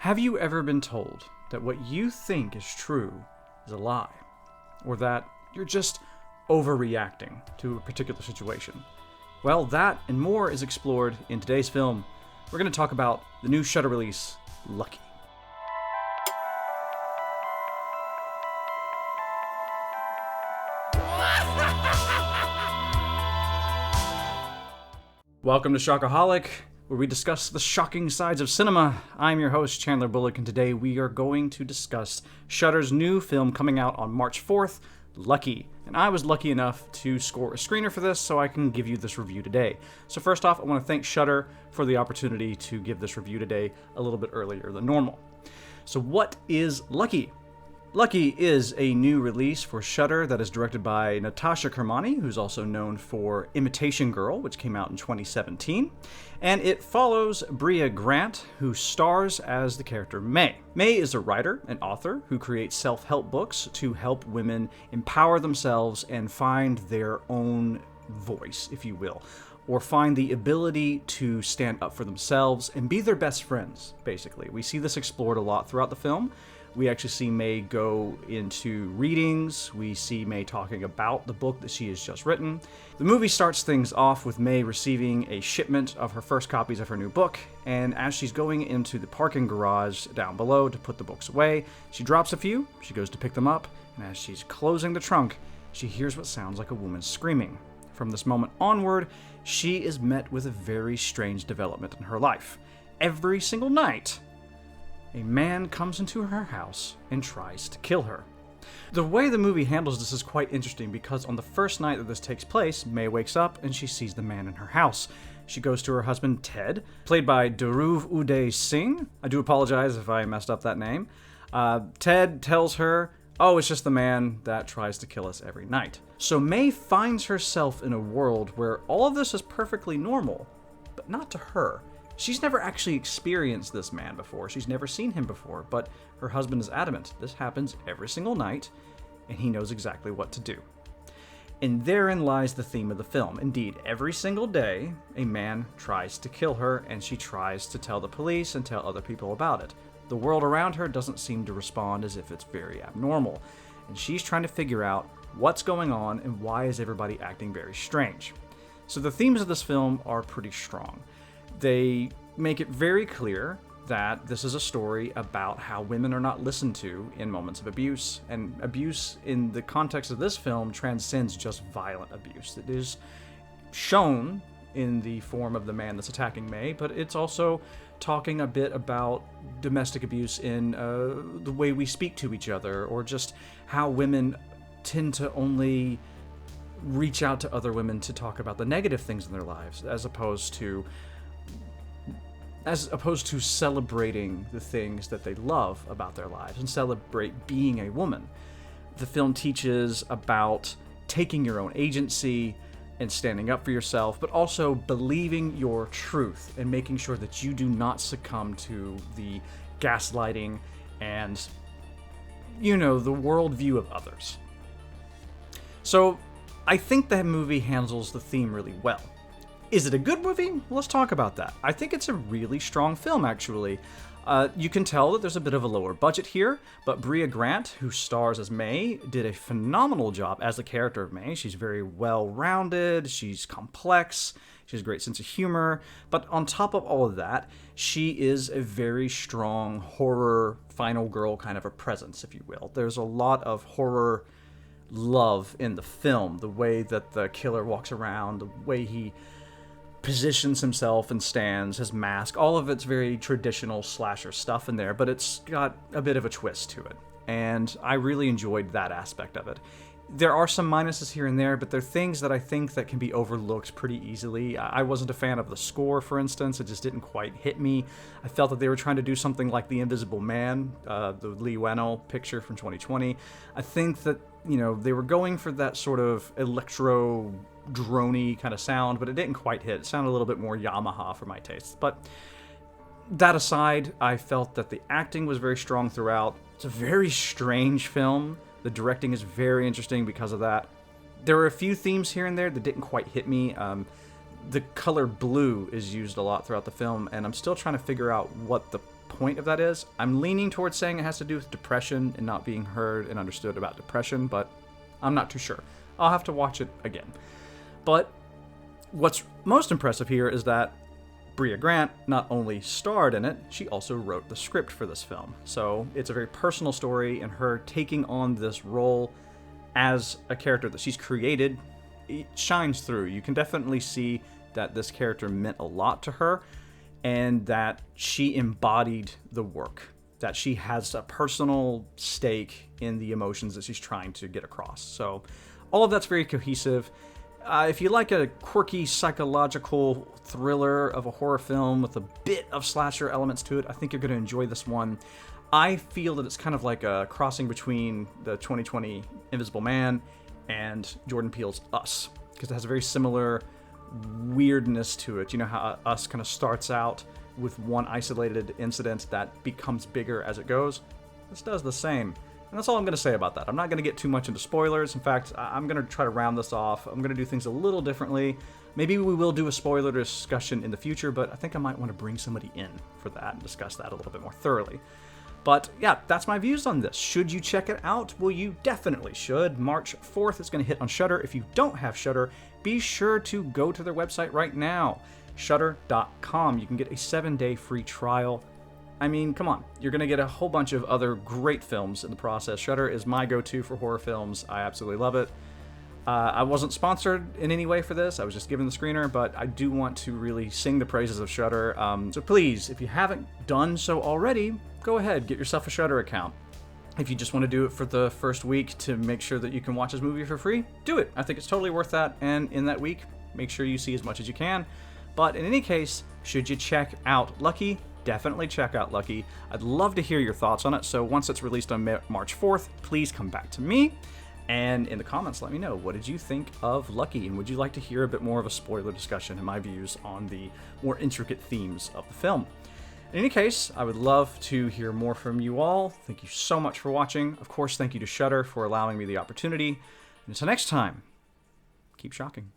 Have you ever been told that what you think is true is a lie? Or that you're just overreacting to a particular situation? Well, that and more is explored in today's film. We're going to talk about the new Shudder release, Lucky. Welcome to Shockaholic, where we discuss the shocking sides of cinema. I'm your host, Chandler Bullock, and today we are going to discuss Shudder's new film coming out on March 4th, Lucky. And I was lucky enough to score a screener for this, so I can give you this review today. So first off, I want to thank Shudder for the opportunity to give this review today a little bit earlier than normal. So what is Lucky? Lucky is a new release for Shudder that is directed by Natasha Kermani, who's also known for Imitation Girl, which came out in 2017. And it follows Bria Grant, who stars as the character May. May is a writer and author who creates self-help books to help women empower themselves and find their own voice, if you will, or find the ability to stand up for themselves and be their best friends, basically. We see this explored a lot throughout the film. We actually see May go into readings. We see May talking about the book that she has just written. The movie starts things off with May receiving a shipment of her first copies of her new book, and as she's going into the parking garage down below to put the books away, she drops a few, she goes to pick them up, and as she's closing the trunk, she hears what sounds like a woman screaming. From this moment onward, she is met with a very strange development in her life. Every single night, a man comes into her house and tries to kill her. The way the movie handles this is quite interesting because on the first night that this takes place, May wakes up and she sees the man in her house. She goes to her husband, Ted, played by Dhruv Uday Singh. I do apologize if I messed up that name. Ted tells her, "Oh, it's just the man that tries to kill us every night." So May finds herself in a world where all of this is perfectly normal, but not to her. She's never actually experienced this man before. She's never seen him before, but her husband is adamant. This happens every single night, and he knows exactly what to do. And therein lies the theme of the film. Indeed, every single day, a man tries to kill her, and she tries to tell the police and tell other people about it. The world around her doesn't seem to respond as if it's very abnormal, and she's trying to figure out what's going on and why is everybody acting very strange. So the themes of this film are pretty strong. They make it very clear that this is a story about how women are not listened to in moments of abuse. And abuse in the context of this film transcends just violent abuse. It is shown in the form of the man that's attacking May, but it's also talking a bit about domestic abuse in the way we speak to each other, or just how women tend to only reach out to other women to talk about the negative things in their lives, as opposed to celebrating the things that they love about their lives and celebrate being a woman. The film teaches about taking your own agency and standing up for yourself, but also believing your truth and making sure that you do not succumb to the gaslighting and, the worldview of others. So I think that movie handles the theme really well. Is it a good movie? Let's talk about that. I think it's a really strong film, actually. You can tell that there's a bit of a lower budget here, but Bria Grant, who stars as May, did a phenomenal job as the character of May. She's very well-rounded, she's complex, she has a great sense of humor, but on top of all of that, she is a very strong horror final girl kind of a presence, if you will. There's a lot of horror love in the film, the way that the killer walks around, the way he positions himself and stands, his mask, all of it's very traditional slasher stuff in there, but it's got a bit of a twist to it, and I really enjoyed that aspect of it. There are some minuses here and there, but they're things that I think that can be overlooked pretty easily. I wasn't a fan of the score, for instance. It just didn't quite hit me. I felt that they were trying to do something like The Invisible Man, the Lee Whannell picture from 2020. I think that, they were going for that sort of electro drony kind of sound, but it didn't quite hit. It sounded a little bit more Yamaha for my tastes. But that aside, I felt that the acting was very strong throughout. It's a very strange film. The directing is very interesting because of that. There were a few themes here and there that didn't quite hit me. The color blue is used a lot throughout the film, and I'm still trying to figure out what the point of that is. I'm leaning towards saying it has to do with depression and not being heard and understood about depression, but I'm not too sure. I'll have to watch it again. But what's most impressive here is that Bria Grant not only starred in it, she also wrote the script for this film. So it's a very personal story, and her taking on this role as a character that she's created, it shines through. You can definitely see that this character meant a lot to her, and that she embodied the work, that she has a personal stake in the emotions that she's trying to get across. So all of that's very cohesive. If you like a quirky psychological thriller of a horror film with a bit of slasher elements to it, I think you're going to enjoy this one. I feel that it's kind of like a crossing between the 2020 Invisible Man and Jordan Peele's Us, because it has a very similar weirdness to it. You know how Us kind of starts out with one isolated incident that becomes bigger as it goes? This does the same. And that's all I'm going to say about that. I'm not going to get too much into spoilers. In fact, I'm going to try to round this off. I'm going to do things a little differently. Maybe we will do a spoiler discussion in the future, but I think I might want to bring somebody in for that and discuss that a little bit more thoroughly. But yeah, that's my views on this. Should you check it out? Well, you definitely should. March 4th is going to hit on Shudder. If you don't have Shudder, be sure to go to their website right now, shudder.com. You can get a 7-day free trial. I mean, come on. You're going to get a whole bunch of other great films in the process. Shudder is my go-to for horror films. I absolutely love it. I wasn't sponsored in any way for this. I was just given the screener, but I do want to really sing the praises of Shudder. So please, if you haven't done so already, go ahead, get yourself a Shudder account. If you just want to do it for the first week to make sure that you can watch this movie for free, do it. I think it's totally worth that. And in that week, make sure you see as much as you can. But in any case, should you check out Lucky? Definitely check out Lucky. I'd love to hear your thoughts on it, so once it's released on March 4th, please come back to me, and in the comments let me know, what did you think of Lucky, and would you like to hear a bit more of a spoiler discussion and my views on the more intricate themes of the film? In any case, I would love to hear more from you all. Thank you so much for watching. Of course, thank you to Shudder for allowing me the opportunity. And until next time, keep shocking.